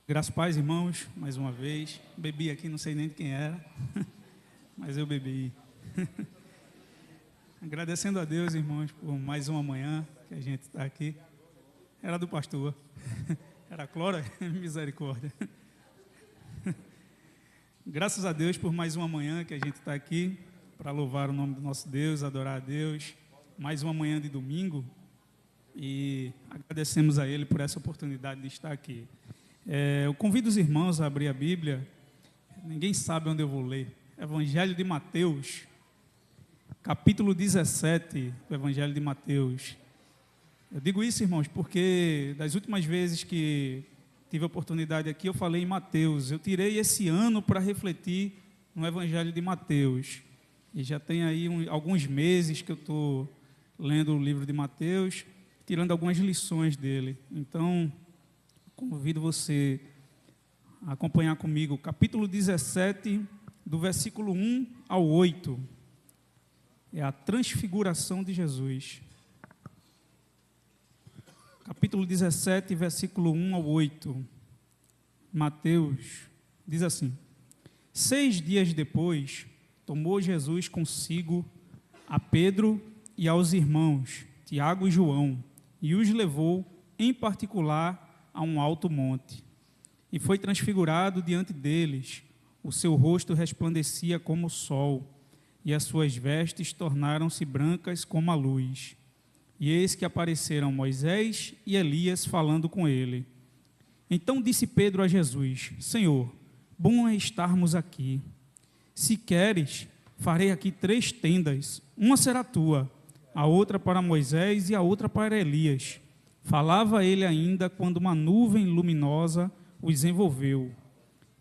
Graças a paz, irmãos, mais uma vez. Bebi aqui, não sei nem de quem era, mas eu bebi. Agradecendo a Deus, irmãos, por mais uma manhã que a gente está aqui. Era do pastor. Era Clora, misericórdia. Graças a Deus por mais uma manhã que a gente está aqui para louvar o nome do nosso Deus, adorar a Deus. Mais uma manhã de domingo e agradecemos a Ele por essa oportunidade de estar aqui. Eu convido os irmãos a abrir a Bíblia. Ninguém sabe onde eu vou ler. Evangelho de Mateus, capítulo 17 do Evangelho de Mateus. Eu digo isso, irmãos, porque das últimas vezes que tive a oportunidade aqui, eu falei em Mateus. Eu tirei esse ano para refletir no Evangelho de Mateus. E já tem aí alguns meses que eu estou lendo o livro de Mateus, tirando algumas lições dele. Então, convido você a acompanhar comigo, capítulo 17, do versículo 1 ao 8. É a transfiguração de Jesus. Capítulo 17, versículo 1 ao 8. Mateus diz assim: 6 dias depois, tomou Jesus consigo a Pedro e aos irmãos, Tiago e João, e os levou, em particular, a um alto monte. E foi transfigurado diante deles. O seu rosto resplandecia como o sol, e as suas vestes tornaram-se brancas como a luz. E eis que apareceram Moisés e Elias falando com ele. Então disse Pedro a Jesus: Senhor, bom é estarmos aqui. Se queres, farei aqui 3 tendas. Uma será tua, a outra para Moisés e a outra para Elias. Falava ele ainda quando uma nuvem luminosa os envolveu.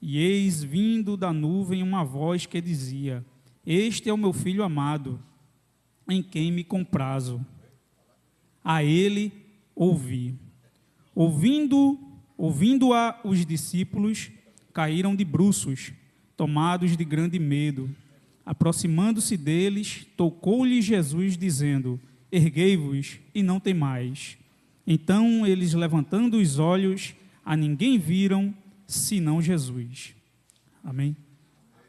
E eis vindo da nuvem uma voz que dizia: Este é o meu filho amado, em quem me comprazo. A ele ouvi. Ouvindo-a, os discípulos caíram de bruços, tomados de grande medo. Aproximando-se deles, tocou-lhe Jesus, dizendo: Erguei-vos e não temais. Então eles, levantando os olhos, a ninguém viram, senão Jesus. Amém?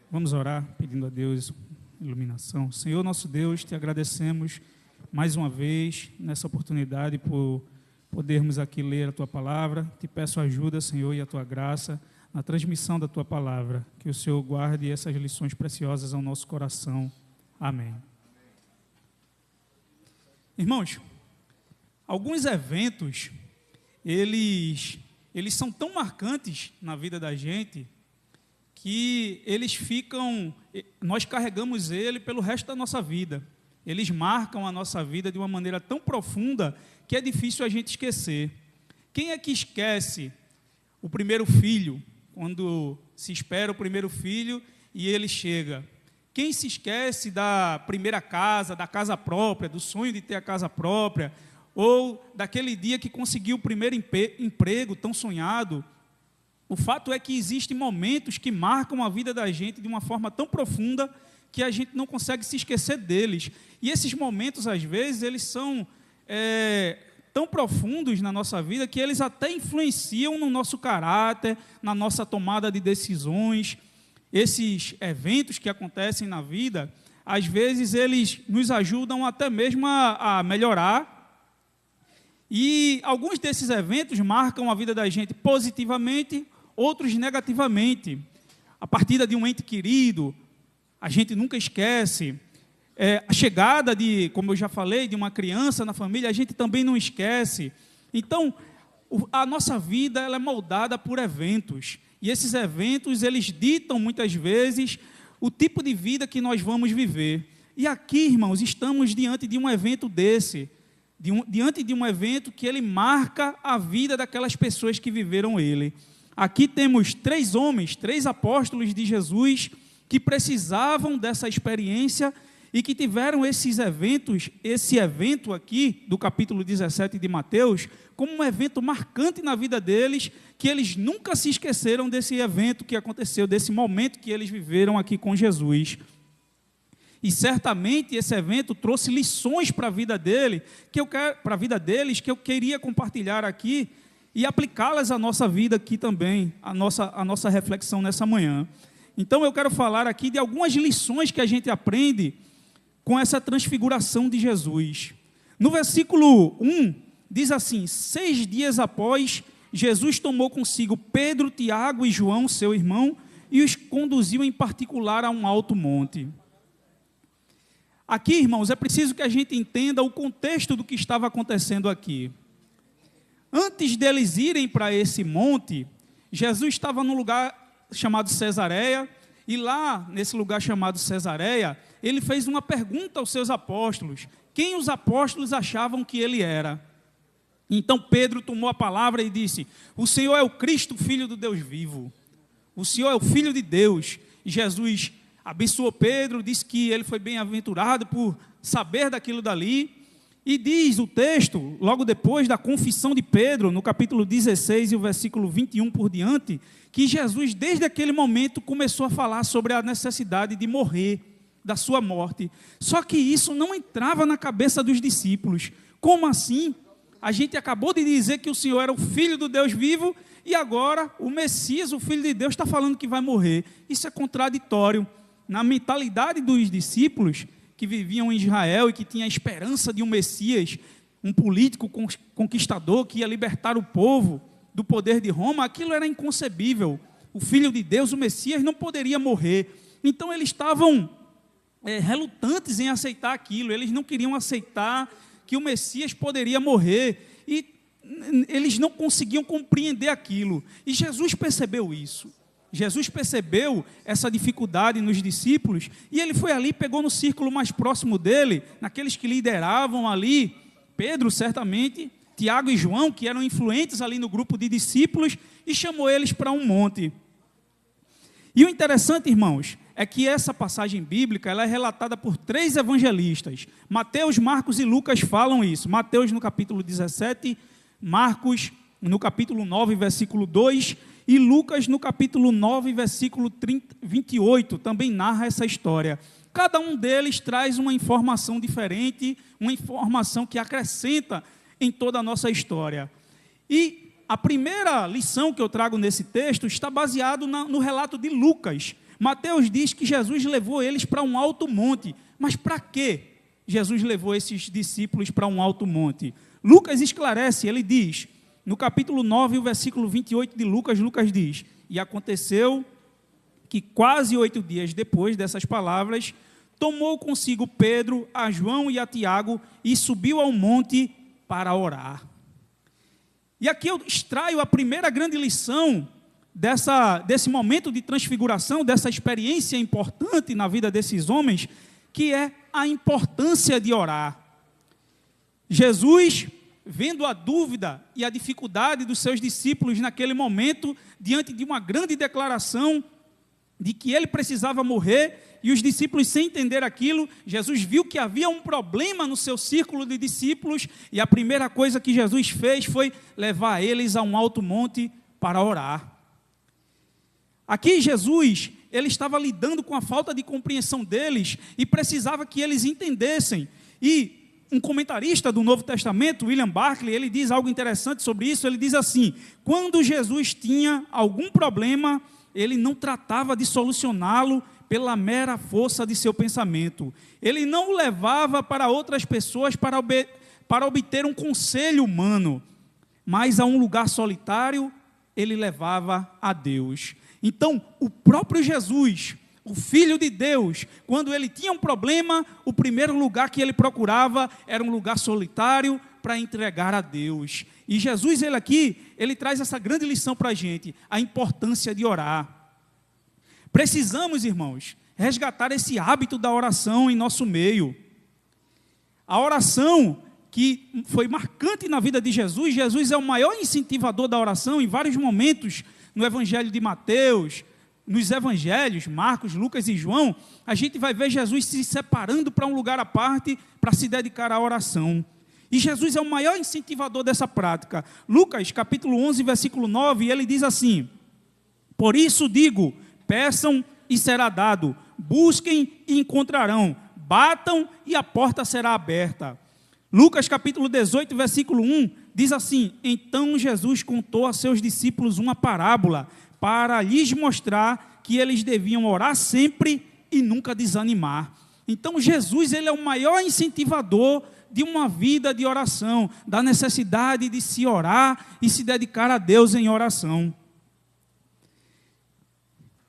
Vamos orar, pedindo a Deus iluminação. Senhor nosso Deus, te agradecemos mais uma vez, nessa oportunidade, por podermos aqui ler a Tua Palavra. Te peço ajuda, Senhor, e a Tua graça na transmissão da Tua Palavra. Que o Senhor guarde essas lições preciosas ao nosso coração. Amém. Irmãos, alguns eventos, eles são tão marcantes na vida da gente, que nós carregamos ele pelo resto da nossa vida. Eles marcam a nossa vida de uma maneira tão profunda que é difícil a gente esquecer. Quem é que esquece o primeiro filho, quando se espera o primeiro filho e ele chega? Quem se esquece da primeira casa, da casa própria, do sonho de ter a casa própria, ou daquele dia que conseguiu o primeiro emprego tão sonhado? O fato é que existem momentos que marcam a vida da gente de uma forma tão profunda que a gente não consegue se esquecer deles. E esses momentos, às vezes, eles são tão profundos na nossa vida que eles até influenciam no nosso caráter, na nossa tomada de decisões. Esses eventos que acontecem na vida, às vezes, eles nos ajudam até mesmo a melhorar. E alguns desses eventos marcam a vida da gente positivamente, outros negativamente. A partida de um ente querido, a gente nunca esquece. A chegada como eu já falei, de uma criança na família, a gente também não esquece. Então, a nossa vida ela é moldada por eventos. E esses eventos, eles ditam muitas vezes o tipo de vida que nós vamos viver. E aqui, irmãos, estamos diante de um evento desse. Diante de um evento que ele marca a vida daquelas pessoas que viveram ele. Aqui temos 3 homens, 3 apóstolos de Jesus que precisavam dessa experiência e que tiveram esses eventos, esse evento aqui do capítulo 17 de Mateus, como um evento marcante na vida deles, que eles nunca se esqueceram desse evento que aconteceu, desse momento que eles viveram aqui com Jesus. E certamente esse evento trouxe lições para a vida deles que eu queria compartilhar aqui, e aplicá-las à nossa vida aqui também, a nossa reflexão nessa manhã. Então eu quero falar aqui de algumas lições que a gente aprende com essa transfiguração de Jesus. No versículo 1, diz assim: 6 dias após, Jesus tomou consigo Pedro, Tiago e João, seu irmão, e os conduziu em particular a um alto monte. Aqui, irmãos, é preciso que a gente entenda o contexto do que estava acontecendo aqui. Antes deles irem para esse monte, Jesus estava num lugar chamado Cesareia, e lá, nesse lugar chamado Cesareia, ele fez uma pergunta aos seus apóstolos: quem os apóstolos achavam que ele era? Então Pedro tomou a palavra e disse: o Senhor é o Cristo, Filho do Deus vivo. O Senhor é o Filho de Deus. E Jesus abençoou Pedro, disse que ele foi bem-aventurado por saber daquilo dali. E diz o texto, logo depois da confissão de Pedro, no capítulo 16 e o versículo 21 por diante, que Jesus, desde aquele momento, começou a falar sobre a necessidade de morrer, da sua morte. Só que isso não entrava na cabeça dos discípulos. Como assim? A gente acabou de dizer que o Senhor era o Filho do Deus vivo, e agora o Messias, o Filho de Deus, está falando que vai morrer. Isso é contraditório. Na mentalidade dos discípulos que viviam em Israel e que tinham a esperança de um Messias, um político conquistador que ia libertar o povo do poder de Roma, aquilo era inconcebível. O Filho de Deus, o Messias, não poderia morrer. Então eles estavam relutantes em aceitar aquilo, eles não queriam aceitar que o Messias poderia morrer, e eles não conseguiam compreender aquilo. E Jesus percebeu isso. Jesus percebeu essa dificuldade nos discípulos, e ele foi ali, pegou no círculo mais próximo dele, naqueles que lideravam ali, Pedro certamente, Tiago e João, que eram influentes ali no grupo de discípulos, e chamou eles para um monte. E o interessante, irmãos, é que essa passagem bíblica ela é relatada por 3 evangelistas. Mateus, Marcos e Lucas falam isso. Mateus no capítulo 17, Marcos no capítulo 9, versículo 2, e Lucas no capítulo 9, versículo 28, também narra essa história. Cada um deles traz uma informação diferente, uma informação que acrescenta em toda a nossa história. E a primeira lição que eu trago nesse texto está baseado no relato de Lucas. Mateus diz que Jesus levou eles para um alto monte. Mas para que Jesus levou esses discípulos para um alto monte? Lucas esclarece, ele diz, no capítulo 9, o versículo 28 de Lucas, Lucas diz: e aconteceu que quase 8 dias depois dessas palavras, tomou consigo Pedro, a João e a Tiago, e subiu ao monte para orar. E aqui eu extraio a primeira grande lição desse momento de transfiguração, dessa experiência importante na vida desses homens, que é a importância de orar. Jesus, vendo a dúvida e a dificuldade dos seus discípulos naquele momento, diante de uma grande declaração de que ele precisava morrer, e os discípulos, sem entender aquilo, Jesus viu que havia um problema no seu círculo de discípulos, e a primeira coisa que Jesus fez foi levar eles a um alto monte para orar. Aqui Jesus, ele estava lidando com a falta de compreensão deles, e precisava que eles entendessem. E um comentarista do Novo Testamento, William Barclay, ele diz algo interessante sobre isso. Ele diz assim: quando Jesus tinha algum problema, ele não tratava de solucioná-lo pela mera força de seu pensamento. Ele não o levava para outras pessoas para obter um conselho humano, mas a um lugar solitário ele levava a Deus. Então, o próprio Jesus, o Filho de Deus, quando ele tinha um problema, o primeiro lugar que ele procurava era um lugar solitário para entregar a Deus. E Jesus, ele traz essa grande lição para a gente, a importância de orar. Precisamos, irmãos, resgatar esse hábito da oração em nosso meio. A oração que foi marcante na vida de Jesus, Jesus é o maior incentivador da oração em vários momentos, no Evangelho de Mateus, nos Evangelhos, Marcos, Lucas e João, a gente vai ver Jesus se separando para um lugar à parte para se dedicar à oração. E Jesus é o maior incentivador dessa prática. Lucas, capítulo 11, versículo 9, ele diz assim: por isso digo, peçam e será dado, busquem e encontrarão, batam e a porta será aberta. Lucas capítulo 18, versículo 1, diz assim: então Jesus contou a seus discípulos uma parábola para lhes mostrar que eles deviam orar sempre e nunca desanimar. Então Jesus, ele é o maior incentivador de uma vida de oração, da necessidade de se orar e se dedicar a Deus em oração.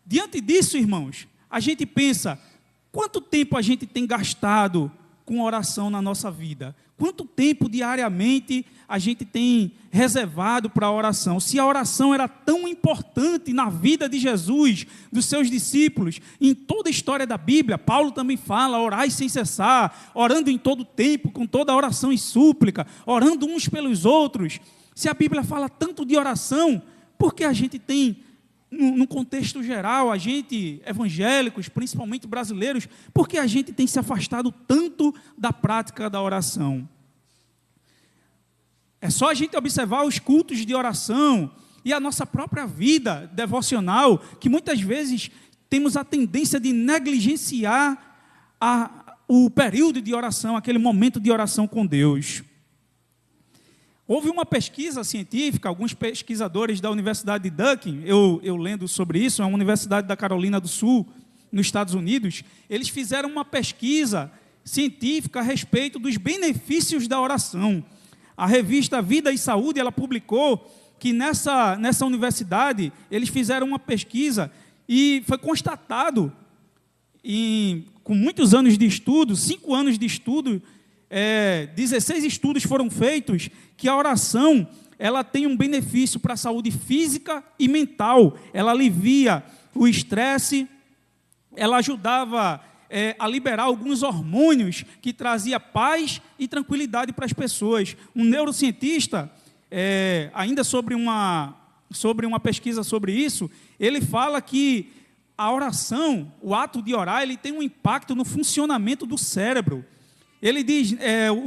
Diante disso, irmãos, a gente pensa, quanto tempo a gente tem gastado com oração na nossa vida? Quanto tempo diariamente a gente tem reservado para a oração? Se a oração era tão importante na vida de Jesus, dos seus discípulos, em toda a história da Bíblia, Paulo também fala: orai sem cessar, orando em todo tempo, com toda oração e súplica, orando uns pelos outros. Se a Bíblia fala tanto de oração, por que a gente tem, no contexto geral, a gente, evangélicos, principalmente brasileiros, por que a gente tem se afastado tanto da prática da oração? É só a gente observar os cultos de oração e a nossa própria vida devocional, que muitas vezes temos a tendência de negligenciar o período de oração, aquele momento de oração com Deus. Houve uma pesquisa científica, alguns pesquisadores da Universidade de Duke, eu lendo sobre isso, é uma universidade da Carolina do Sul, nos Estados Unidos, eles fizeram uma pesquisa científica a respeito dos benefícios da oração. A revista Vida e Saúde, ela publicou que nessa universidade, eles fizeram uma pesquisa e foi constatado, com muitos anos de estudo, 5 anos de estudo, 16 estudos foram feitos, que a oração, ela tem um benefício para a saúde física e mental. Ela alivia o estresse, ela ajudava a liberar alguns hormônios que trazia paz e tranquilidade para as pessoas. Um neurocientista, ainda sobre uma pesquisa sobre isso, ele fala que a oração, o ato de orar, ele tem um impacto no funcionamento do cérebro. Ele diz,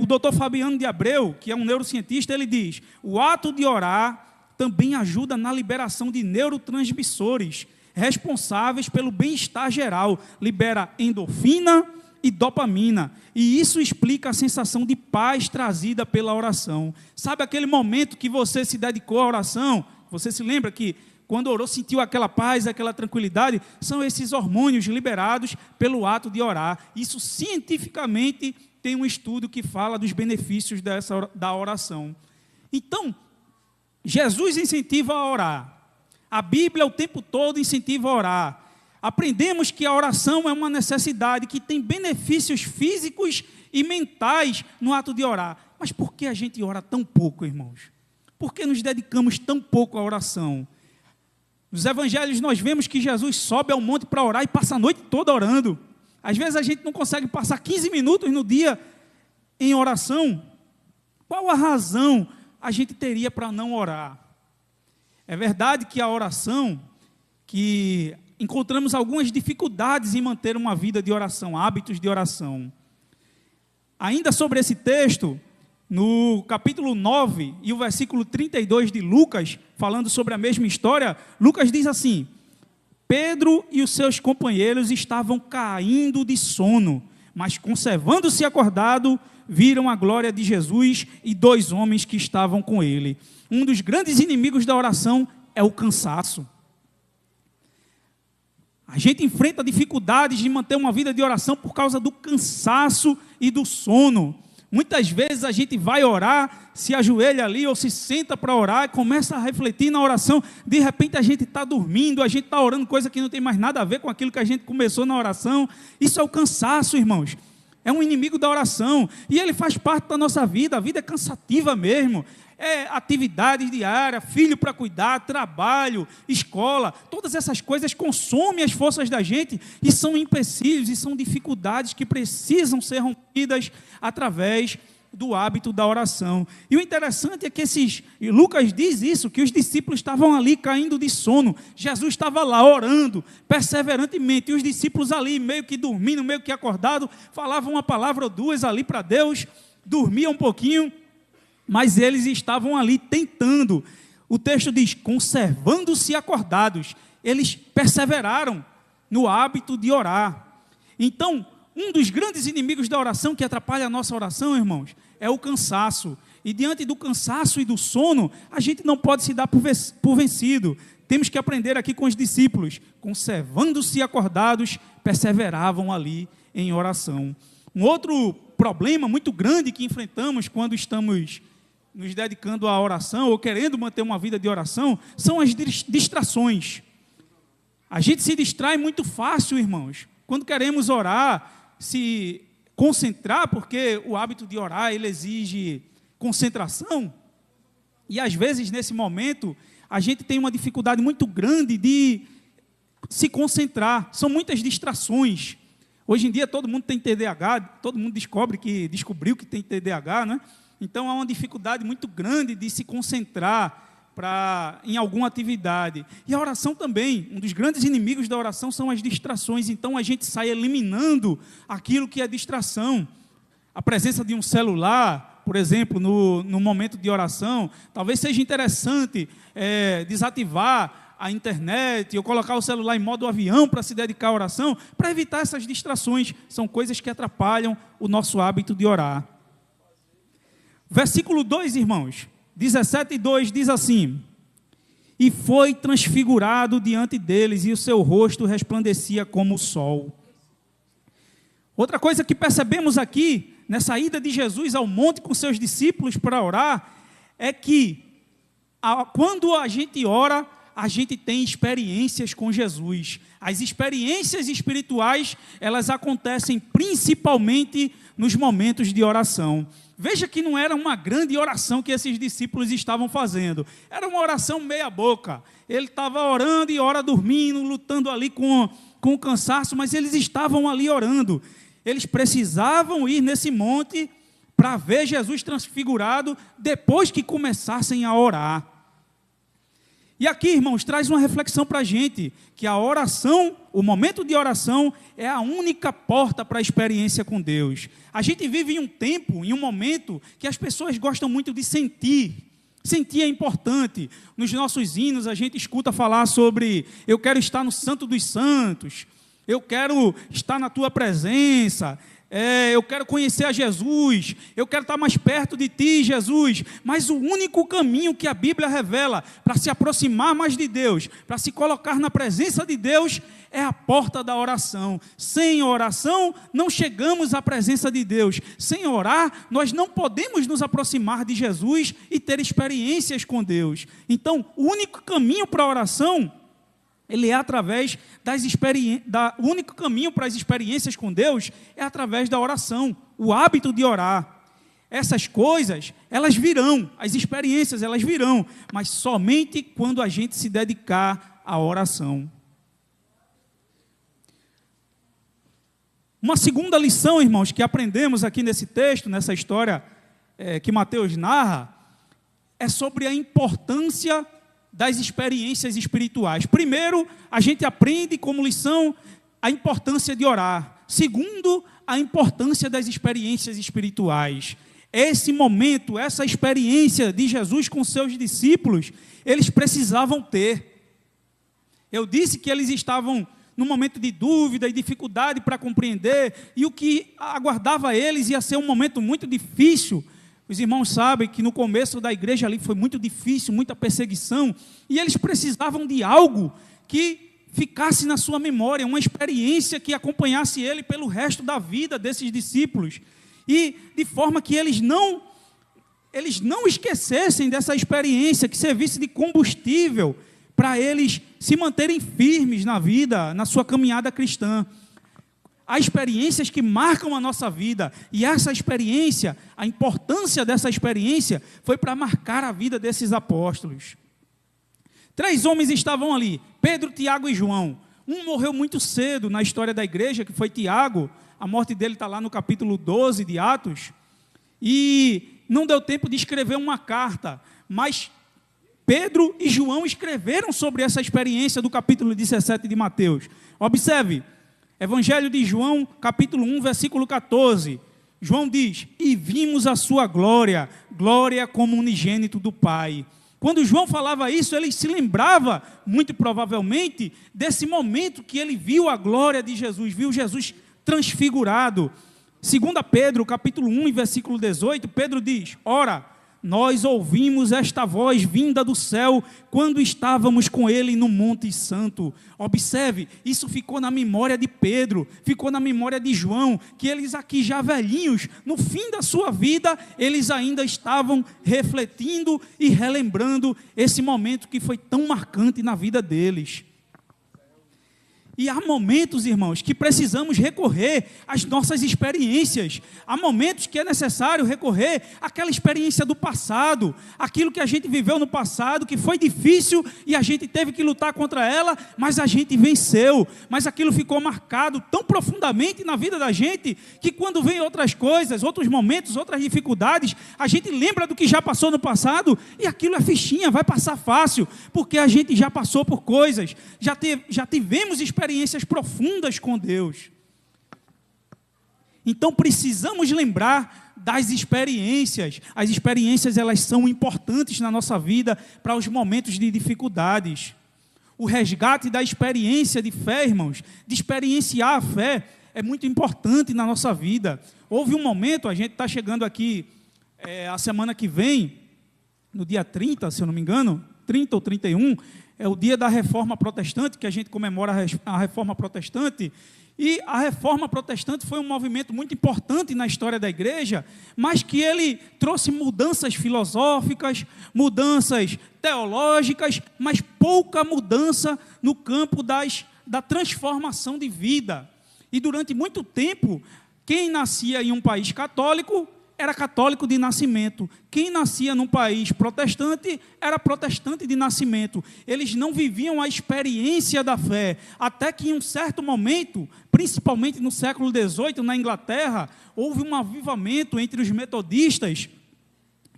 o Dr. Fabiano de Abreu, que é um neurocientista, ele diz: o ato de orar também ajuda na liberação de neurotransmissores responsáveis pelo bem-estar geral, libera endorfina e dopamina, e isso explica a sensação de paz trazida pela oração. Sabe aquele momento que você se dedicou à oração? Você se lembra que quando orou, sentiu aquela paz, aquela tranquilidade? São esses hormônios liberados pelo ato de orar. Isso cientificamente tem um estudo que fala dos benefícios da oração. Então, Jesus incentiva a orar. A Bíblia o tempo todo incentiva a orar. Aprendemos que a oração é uma necessidade que tem benefícios físicos e mentais no ato de orar. Mas por que a gente ora tão pouco, irmãos? Por que nos dedicamos tão pouco à oração? Nos evangelhos nós vemos que Jesus sobe ao monte para orar e passa a noite toda orando. Às vezes a gente não consegue passar 15 minutos no dia em oração. Qual a razão a gente teria para não orar? É verdade que a oração, que encontramos algumas dificuldades em manter uma vida de oração, hábitos de oração. Ainda sobre esse texto, no capítulo 9 e o versículo 32 de Lucas, falando sobre a mesma história, Lucas diz assim: Pedro e os seus companheiros estavam caindo de sono, mas conservando-se acordado, viram a glória de Jesus e 2 homens que estavam com ele. Um dos grandes inimigos da oração é o cansaço. A gente enfrenta dificuldades de manter uma vida de oração por causa do cansaço e do sono. Muitas vezes a gente vai orar, se ajoelha ali ou se senta para orar e começa a refletir na oração. De repente a gente está dormindo, a gente está orando coisa que não tem mais nada a ver com aquilo que a gente começou na oração. Isso é o cansaço, irmãos. É um inimigo da oração. E ele faz parte da nossa vida. A vida é cansativa mesmo. É atividades diárias, filho para cuidar, trabalho, escola. Todas essas coisas consomem as forças da gente e são empecilhos e são dificuldades que precisam ser rompidas através do hábito da oração. E o interessante é que Lucas diz isso, que os discípulos estavam ali caindo de sono. Jesus estava lá orando perseverantemente, e os discípulos ali meio que dormindo, meio que acordados, falavam uma palavra ou duas ali para Deus, dormiam um pouquinho, mas eles estavam ali tentando. O texto diz, conservando-se acordados. Eles perseveraram no hábito de orar. Então, um dos grandes inimigos da oração que atrapalha a nossa oração, irmãos, é o cansaço. e diante do cansaço e do sono, a gente não pode se dar por vencido. Temos que aprender aqui com os discípulos, conservando-se acordados, perseveravam ali em oração. Um outro problema muito grande que enfrentamos quando estamos nos dedicando à oração ou querendo manter uma vida de oração são as distrações. A gente se distrai muito fácil, irmãos. Quando queremos orar, se concentrar, porque o hábito de orar, ele exige concentração. E às vezes, nesse momento, a gente tem uma dificuldade muito grande de se concentrar. São muitas distrações. Hoje em dia, todo mundo tem TDAH, todo mundo descobriu que tem TDAH, né? Então, há uma dificuldade muito grande de se concentrar em alguma atividade. E a oração também, um dos grandes inimigos da oração são as distrações. Então, a gente sai eliminando aquilo que é distração. A presença de um celular, por exemplo, no momento de oração, talvez seja interessante desativar a internet ou colocar o celular em modo avião para se dedicar à oração, para evitar essas distrações. São coisas que atrapalham o nosso hábito de orar. Versículo 2, irmãos, 17:2 diz assim: e foi transfigurado diante deles, e o seu rosto resplandecia como o sol. Outra coisa que percebemos aqui, nessa ida de Jesus ao monte com seus discípulos para orar, é que quando a gente ora, a gente tem experiências com Jesus. As experiências espirituais, elas acontecem principalmente nos momentos de oração. Veja que não era uma grande oração que esses discípulos estavam fazendo. Era uma oração meia boca. Ele estava orando e ora dormindo, lutando ali com o cansaço, mas eles estavam ali orando. Eles precisavam ir nesse monte para ver Jesus transfigurado depois que começassem a orar. E aqui, irmãos, traz uma reflexão para a gente, que a oração, o momento de oração, é a única porta para a experiência com Deus. A gente vive em um tempo, em um momento, que as pessoas gostam muito de sentir. Sentir é importante. Nos nossos hinos, a gente escuta falar sobre: eu quero estar no Santo dos Santos, eu quero estar na tua presença, eu quero conhecer a Jesus, eu quero estar mais perto de ti, Jesus. Mas o único caminho que a Bíblia revela para se aproximar mais de Deus, para se colocar na presença de Deus, é a porta da oração. Sem oração, não chegamos à presença de Deus. Sem orar, nós não podemos nos aproximar de Jesus e ter experiências com Deus. Então, o único caminho para a oração, ele é através das experiências. O único caminho para as experiências com Deus é através da oração, o hábito de orar. Essas coisas, elas virão, as experiências, elas virão, mas somente quando a gente se dedicar à oração. Uma segunda lição, irmãos, que aprendemos aqui nesse texto, nessa história que Mateus narra, é sobre a importância das experiências espirituais. Primeiro, a gente aprende como lição a importância de orar. Segundo, a importância das experiências espirituais. Esse momento, essa experiência de Jesus com seus discípulos, eles precisavam ter. Eu disse que eles estavam num momento de dúvida e dificuldade para compreender, e o que aguardava eles ia ser um momento muito difícil. Os irmãos sabem que no começo da igreja ali foi muito difícil, muita perseguição, e eles precisavam de algo que ficasse na sua memória, uma experiência que acompanhasse ele pelo resto da vida desses discípulos, e de forma que eles não esquecessem dessa experiência, que servisse de combustível para eles se manterem firmes na vida, na sua caminhada cristã. Há experiências que marcam a nossa vida, e essa experiência, a importância dessa experiência, foi para marcar a vida desses apóstolos. 3 homens estavam ali, Pedro, Tiago e João. Um morreu muito cedo na história da igreja, que foi Tiago. A morte dele está lá no capítulo 12 de Atos, e não deu tempo de escrever uma carta, mas Pedro e João escreveram sobre essa experiência do capítulo 17 de Mateus. Observe, Evangelho de João, capítulo 1, versículo 14. João diz: e vimos a sua glória, glória como unigênito do Pai. Quando João falava isso, ele se lembrava, muito provavelmente, desse momento que ele viu a glória de Jesus, viu Jesus transfigurado. 2 Pedro, capítulo 1, versículo 18, Pedro diz: ora, nós ouvimos esta voz vinda do céu quando estávamos com ele no Monte Santo. Observe, isso ficou na memória de Pedro, ficou na memória de João, que eles aqui já velhinhos, no fim da sua vida, eles ainda estavam refletindo e relembrando esse momento que foi tão marcante na vida deles. E há momentos, irmãos, que precisamos recorrer às nossas experiências. Há momentos que é necessário recorrer àquela experiência do passado, aquilo que a gente viveu no passado, que foi difícil e a gente teve que lutar contra ela, mas a gente venceu. Mas aquilo ficou marcado tão profundamente na vida da gente, que quando vem outras coisas, outros momentos, outras dificuldades, a gente lembra do que já passou no passado e aquilo é fichinha, vai passar fácil, porque a gente já passou por coisas, já tivemos experiências profundas com Deus. Então precisamos lembrar das experiências. As experiências, elas são importantes na nossa vida para os momentos de dificuldades. O resgate da experiência de fé, irmãos, de experienciar a fé, é muito importante na nossa vida. Houve um momento, a gente está chegando aqui a semana que vem, no dia 30, se eu não me engano, 30 ou 31, é o dia da Reforma Protestante, que a gente comemora a Reforma Protestante. E a Reforma Protestante foi um movimento muito importante na história da igreja, mas que ele trouxe mudanças filosóficas, mudanças teológicas, mas pouca mudança no campo da transformação de vida. E durante muito tempo, quem nascia em um país católico era católico de nascimento. Quem nascia num país protestante era protestante de nascimento. Eles não viviam a experiência da fé. Até que em um certo momento, principalmente no século XVIII, na Inglaterra, houve um avivamento entre os metodistas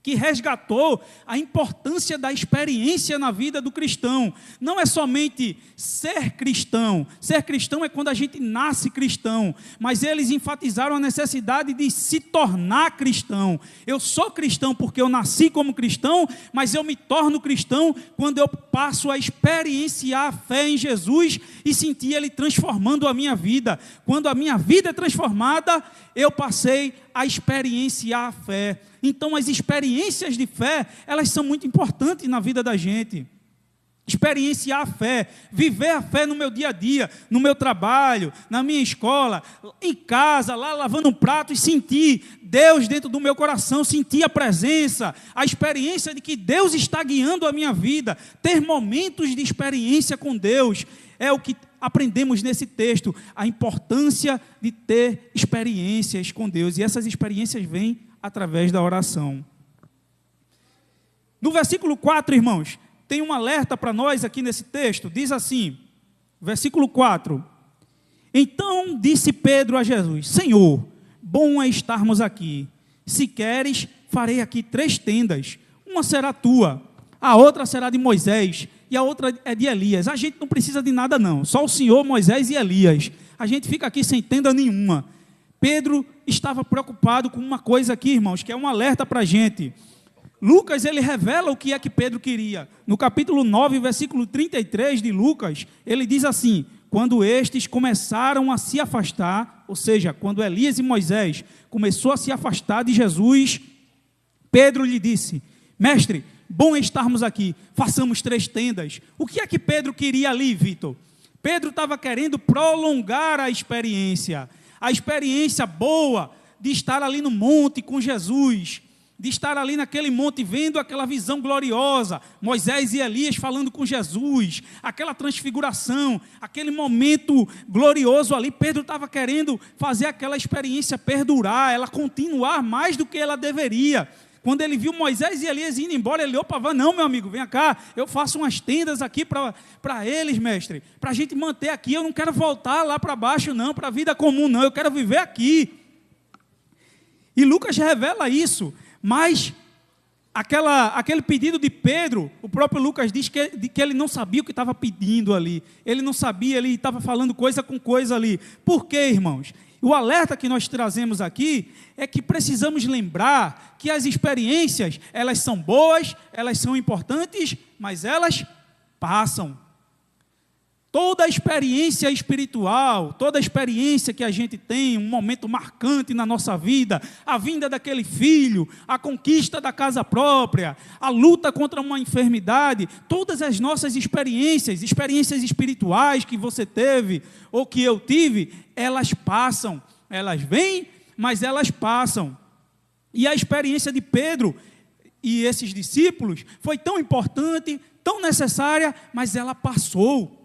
que resgatou a importância da experiência na vida do cristão. Não é somente ser cristão. Ser cristão é quando a gente nasce cristão. Mas eles enfatizaram a necessidade de se tornar cristão. Eu sou cristão porque eu nasci como cristão, mas eu me torno cristão quando eu passo a experienciar a fé em Jesus e sentir Ele transformando a minha vida. Quando a minha vida é transformada, eu passei a experienciar a fé. Então, as experiências de fé, elas são muito importantes na vida da gente. Experienciar a fé, viver a fé no meu dia a dia, no meu trabalho, na minha escola, em casa, lá lavando um prato e sentir Deus dentro do meu coração, sentir a presença, a experiência de que Deus está guiando a minha vida, ter momentos de experiência com Deus, é o que aprendemos nesse texto, a importância de ter experiências com Deus, e essas experiências vêm através da oração. No versículo 4, irmãos, tem um alerta para nós aqui nesse texto, diz assim, versículo 4, então disse Pedro a Jesus, Senhor, bom é estarmos aqui, se queres, farei aqui 3 tendas, uma será tua, a outra será de Moisés, e a outra é de Elias. A gente não precisa de nada não, só o Senhor, Moisés e Elias, a gente fica aqui sem tenda nenhuma. Pedro estava preocupado com uma coisa aqui, irmãos, que é um alerta para a gente. Lucas, ele revela o que é que Pedro queria. No capítulo 9, versículo 33 de Lucas, ele diz assim, quando estes começaram a se afastar, ou seja, quando Elias e Moisés começou a se afastar de Jesus, Pedro lhe disse, mestre, bom estarmos aqui, façamos 3 tendas. O que é que Pedro queria ali, Vitor? Pedro estava querendo prolongar a experiência boa de estar ali no monte com Jesus, de estar ali naquele monte vendo aquela visão gloriosa, Moisés e Elias falando com Jesus, aquela transfiguração, aquele momento glorioso ali. Pedro estava querendo fazer aquela experiência perdurar, ela continuar mais do que ela deveria. Quando ele viu Moisés e Elias indo embora, ele, opa, não, meu amigo, vem cá, eu faço umas tendas aqui para eles, mestre, para a gente manter aqui, eu não quero voltar lá para baixo não, para a vida comum não, eu quero viver aqui. E Lucas revela isso, mas aquele pedido de Pedro, o próprio Lucas diz que ele não sabia o que estava pedindo ali, ele não sabia, ele estava falando coisa com coisa ali. Por quê, irmãos? O alerta que nós trazemos aqui é que precisamos lembrar que as experiências, elas são boas, elas são importantes, mas elas passam. Toda a experiência espiritual, toda a experiência que a gente tem, um momento marcante na nossa vida, a vinda daquele filho, a conquista da casa própria, a luta contra uma enfermidade, todas as nossas experiências espirituais que você teve ou que eu tive, elas passam, elas vêm, mas elas passam. E a experiência de Pedro e esses discípulos foi tão importante, tão necessária, mas ela passou.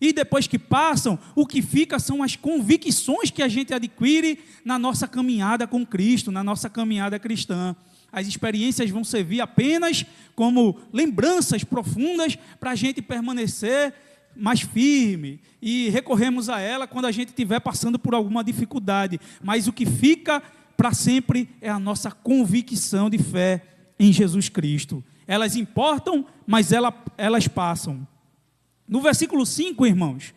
E depois que passam, o que fica são as convicções que a gente adquire na nossa caminhada com Cristo, na nossa caminhada cristã. As experiências vão servir apenas como lembranças profundas para a gente permanecer mais firme e recorremos a ela quando a gente estiver passando por alguma dificuldade. Mas o que fica para sempre é a nossa convicção de fé em Jesus Cristo. Elas importam, mas elas passam. No versículo 5, irmãos,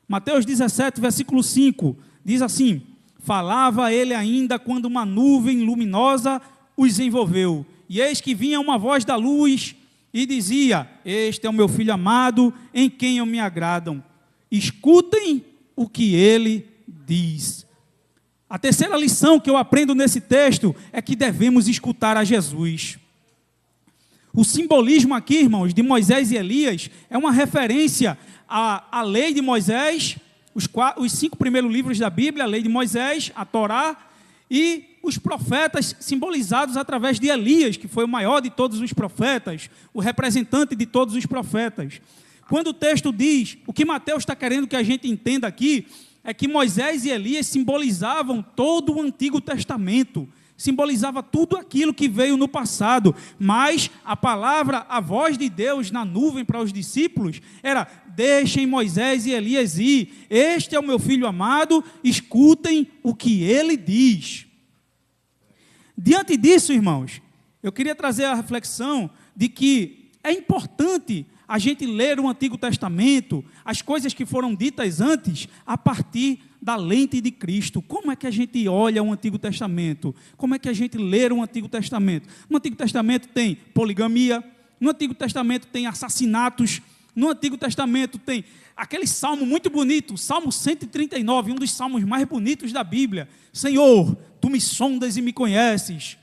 Mateus 17, versículo 5, diz assim: falava ele ainda quando uma nuvem luminosa os envolveu, e eis que vinha uma voz da luz e dizia: este é o meu filho amado, em quem eu me agradam, escutem o que ele diz. A terceira lição que eu aprendo nesse texto é que devemos escutar a Jesus. O simbolismo aqui, irmãos, de Moisés e Elias, é uma referência à lei de Moisés, os 5 primeiros livros da Bíblia, a lei de Moisés, a Torá, e os profetas simbolizados através de Elias, que foi o maior de todos os profetas, o representante de todos os profetas. Quando o texto diz, o que Mateus está querendo que a gente entenda aqui, é que Moisés e Elias simbolizavam todo o Antigo Testamento, simbolizava tudo aquilo que veio no passado, mas a palavra, a voz de Deus na nuvem para os discípulos, era: deixem Moisés e Elias ir, este é o meu filho amado, escutem o que ele diz. Diante disso, irmãos, eu queria trazer a reflexão de que é importante a gente ler o Antigo Testamento, as coisas que foram ditas antes, a partir da lente de Cristo. Como é que a gente olha o Antigo Testamento? Como é que a gente lê o Antigo Testamento? No Antigo Testamento tem poligamia, no Antigo Testamento tem assassinatos, no Antigo Testamento tem aquele salmo muito bonito, Salmo 139, um dos salmos mais bonitos da Bíblia. Senhor, tu me sondas e me conheces.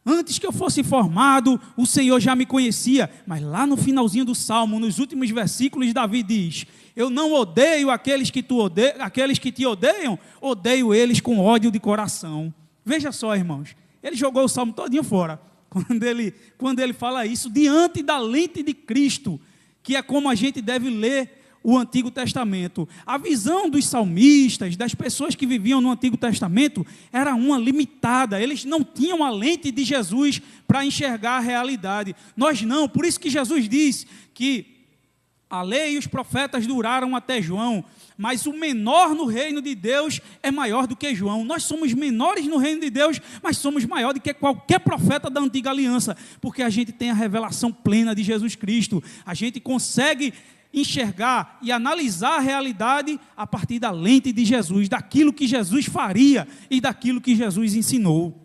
Antes que eu fosse formado, o Senhor já me conhecia. Mas lá no finalzinho do Salmo, nos últimos versículos, Davi diz: eu não odeio aqueles que te odeiam, odeio eles com ódio de coração. Veja só, irmãos, ele jogou o Salmo todinho fora, quando ele fala isso, diante da lente de Cristo, que é como a gente deve ler o Antigo Testamento. A visão dos salmistas, das pessoas que viviam no Antigo Testamento, era uma limitada. Eles não tinham a lente de Jesus para enxergar a realidade. Nós não. Por isso que Jesus diz que a lei e os profetas duraram até João, mas o menor no reino de Deus é maior do que João. Nós somos menores no reino de Deus, mas somos maior do que qualquer profeta da antiga aliança, porque a gente tem a revelação plena de Jesus Cristo. A gente consegue enxergar e analisar a realidade a partir da lente de Jesus, daquilo que Jesus faria e daquilo que Jesus ensinou.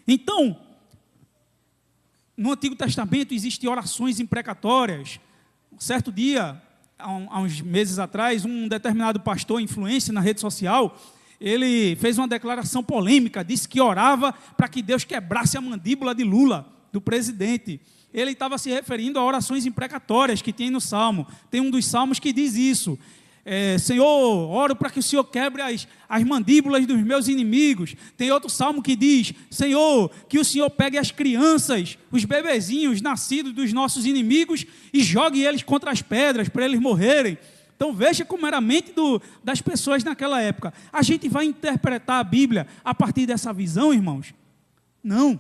Então, no Antigo Testamento existem orações imprecatórias. Um certo dia, há uns meses atrás, um determinado pastor influencer na rede social, ele fez uma declaração polêmica, disse que orava para que Deus quebrasse a mandíbula de Lula, do presidente. Ele estava se referindo a orações imprecatórias que tem no Salmo. Tem um dos Salmos que diz isso: Senhor, oro para que o Senhor quebre as mandíbulas dos meus inimigos. Tem outro Salmo que diz: Senhor, que o Senhor pegue as crianças, os bebezinhos nascidos dos nossos inimigos e jogue eles contra as pedras para eles morrerem. Então veja como era a mente das pessoas naquela época. A gente vai interpretar a Bíblia a partir dessa visão, irmãos? Não.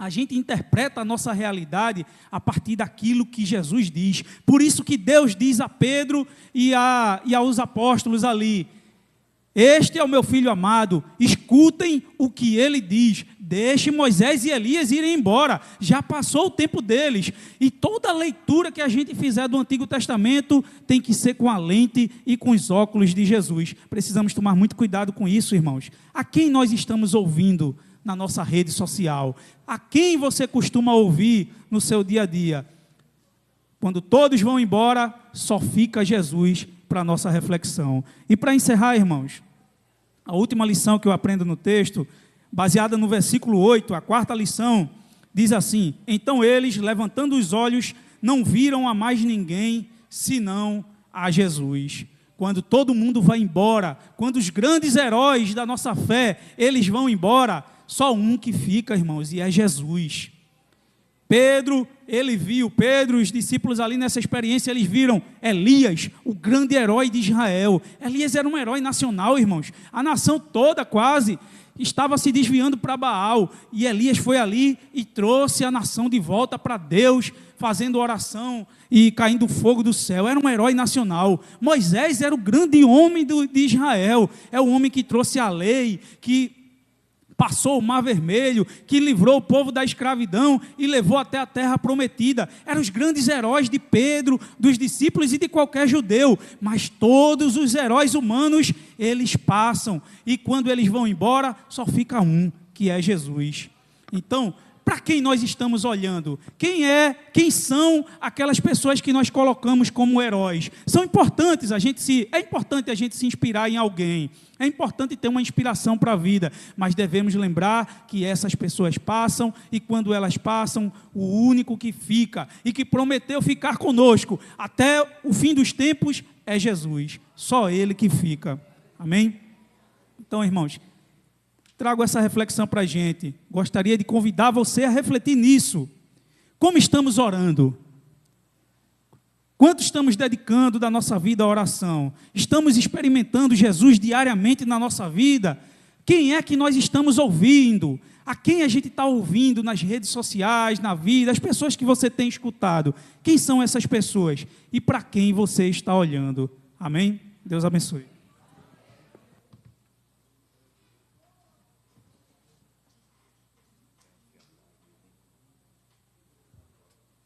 A gente interpreta a nossa realidade a partir daquilo que Jesus diz. Por isso que Deus diz a Pedro e aos apóstolos ali: este é o meu filho amado, escutem o que ele diz. Deixe Moisés e Elias irem embora, já passou o tempo deles. E toda leitura que a gente fizer do Antigo Testamento tem que ser com a lente e com os óculos de Jesus. Precisamos tomar muito cuidado com isso, irmãos. A quem nós estamos ouvindo na nossa rede social? A quem você costuma ouvir no seu dia a dia? Quando todos vão embora, só fica Jesus para a nossa reflexão. E para encerrar, irmãos, a última lição que eu aprendo no texto, baseada no versículo 8, a quarta lição, diz assim: então eles, levantando os olhos, não viram a mais ninguém, senão a Jesus. Quando todo mundo vai embora, quando os grandes heróis da nossa fé, eles vão embora, só um que fica, irmãos, e é Jesus. Pedro e os discípulos ali nessa experiência, eles viram Elias, o grande herói de Israel. Elias era um herói nacional, irmãos. A nação toda quase estava se desviando para Baal, e Elias foi ali e trouxe a nação de volta para Deus, fazendo oração e caindo fogo do céu. Era um herói nacional. Moisés era o grande homem de Israel, é o homem que trouxe a lei, que passou o Mar Vermelho, que livrou o povo da escravidão e levou até a terra prometida. Eram os grandes heróis de Pedro, dos discípulos e de qualquer judeu. Mas todos os heróis humanos, eles passam. E quando eles vão embora, só fica um, que é Jesus. Então, para quem nós estamos olhando? Quem são aquelas pessoas que nós colocamos como heróis? São importantes, é importante a gente se inspirar em alguém. É importante ter uma inspiração para a vida, mas devemos lembrar que essas pessoas passam, e quando elas passam, o único que fica e que prometeu ficar conosco até o fim dos tempos é Jesus. Só Ele que fica. Amém? Então, irmãos, trago essa reflexão para a gente. Gostaria de convidar você a refletir nisso. Como estamos orando? Quanto estamos dedicando da nossa vida à oração? Estamos experimentando Jesus diariamente na nossa vida? Quem é que nós estamos ouvindo? A quem a gente está ouvindo nas redes sociais, na vida? As pessoas que você tem escutado. Quem são essas pessoas? E para quem você está olhando? Amém? Deus abençoe.